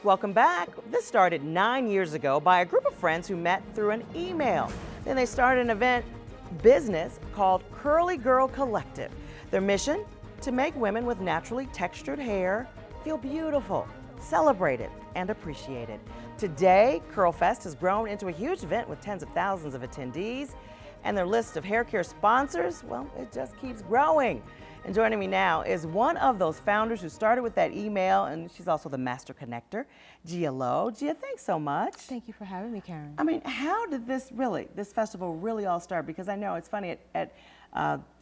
Welcome back. This started 9 years ago by a group of friends who met through an email. Then they started an event business called Curly Girl Collective. Their mission? To make women with naturally textured hair feel beautiful, celebrated, and appreciated. Today, CurlFest has grown into a huge event with tens of thousands of attendees, and their list of hair care sponsors, well, it just keeps growing. And joining me now is one of those founders who started with that email, and she's also the master connector, Gia Lowe. Gia, thanks so much. Thank you for having me, Karen. I mean, how did this festival really all start? Because I know it's funny, at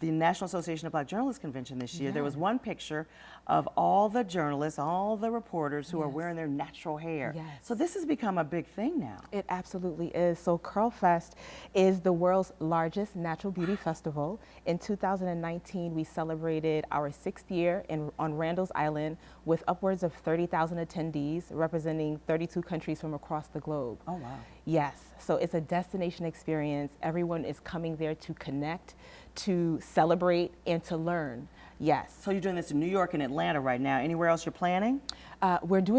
the National Association of Black Journalists Convention this year, there was one picture of all the journalists, all the reporters who are wearing their natural hair. So this has become a big thing now. It absolutely is. So CurlFest is the world's largest natural beauty festival. In 2019, we celebrated our 6th year on Randall's Island with upwards of 30,000 attendees representing 32 countries from across the globe. Oh, wow. Yes, so it's a destination experience. Everyone is coming there to connect, to celebrate, and to learn. Yes. So you're doing this in New York and Atlanta right now. Anywhere else you're planning?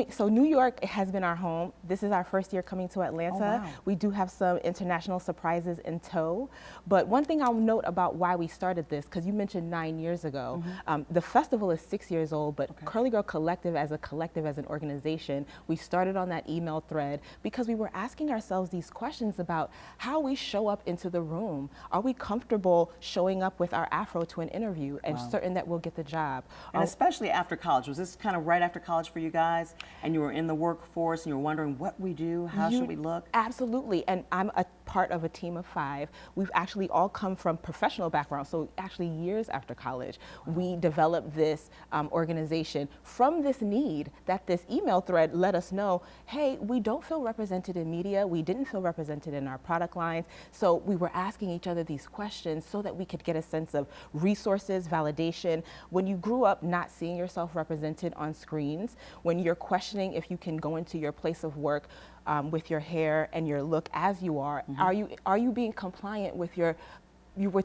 So New York has been our home. This is our first year coming to Atlanta. Oh, wow. We do have some international surprises in tow. But one thing I'll note about why we started this, because you mentioned 9 years ago, the festival is 6 years old, but Curly Girl Collective, as an organization, we started on that email thread because we were asking ourselves these questions about how we show up into the room. Are we comfortable showing up with our afro to an interview and certain that we'll get the job? And especially after college. Was this kind of right after college for you guys, and you were in the workforce and you were wondering what we do, how should we look? Absolutely, and I'm a part of a team of 5. We've actually all come from professional backgrounds, so actually years after college, we developed this organization from this need that this email thread let us know, hey, we don't feel represented in media, we didn't feel represented in our product lines, so we were asking each other these questions so that we could get a sense of resources, validation. When you grew up not seeing yourself represented on screens, when you're questioning if you can go into your place of work with your hair and your look as you are, are you being compliant with your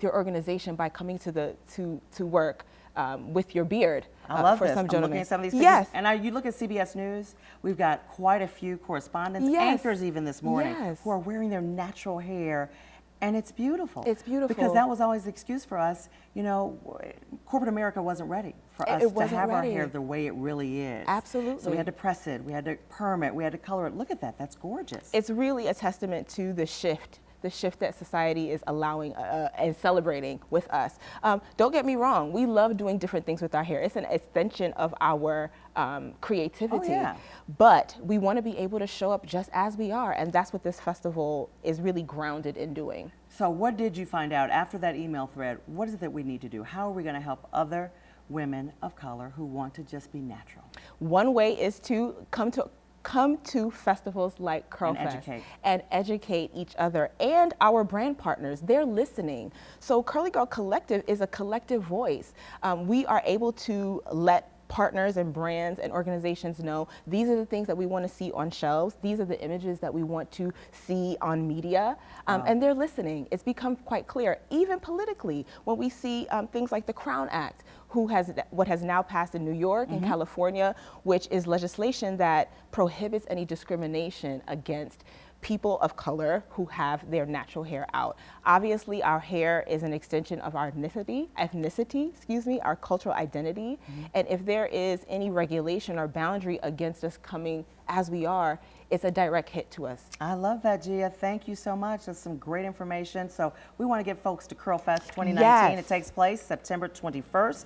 organization by coming to work with your beard? I love for this. Some I'm gentlemen. looking at some of these pictures. Yes. And you look at CBS News, we've got quite a few correspondents, anchors even this morning, who are wearing their natural hair. And it's beautiful. It's beautiful. Because that was always the excuse for us. You know, corporate America wasn't ready for us to have our hair the way it really is. Absolutely. So we had to press it, we had to perm it, we had to color it. Look at that, that's gorgeous. It's really a testament to the shift that society is allowing and celebrating with us. Don't get me wrong, we love doing different things with our hair. It's an extension of our creativity, but we want to be able to show up just as we are, and that's what this festival is really grounded in doing. So what did you find out after that email thread? What is it that we need to do? How are we going to help other women of color who want to just be natural? One way is to come to festivals like CurlFest and educate each other and our brand partners. They're listening. So Curly Girl Collective is a collective voice. We are able to let partners and brands and organizations know these are the things that we want to see on shelves. These are the images that we want to see on media. And they're listening. It's become quite clear, even politically, when we see things like the Crown Act, what has now passed in New York and California, which is legislation that prohibits any discrimination against people of color who have their natural hair out. Obviously, our hair is an extension of our ethnicity, our cultural identity. And if there is any regulation or boundary against us coming as we are, it's a direct hit to us. I love that, Gia. Thank you so much. That's some great information. So we want to get folks to CurlFest 2019. It takes place September 21st,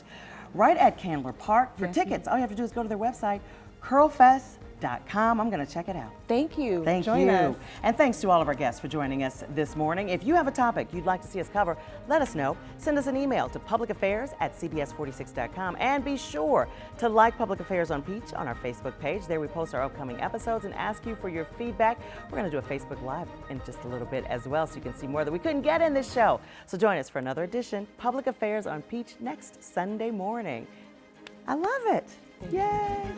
right at Candler Park. For tickets, all you have to do is go to their website, CurlFest.com. I'm going to check it out. Thank you. Join us. And thanks to all of our guests for joining us this morning. If you have a topic you'd like to see us cover, let us know. Send us an email to publicaffairs@cbs46.com. And be sure to like Public Affairs on Peach on our Facebook page. There we post our upcoming episodes and ask you for your feedback. We're going to do a Facebook Live in just a little bit as well, so you can see more that we couldn't get in this show. So join us for another edition, Public Affairs on Peach, next Sunday morning. I love it. Yay.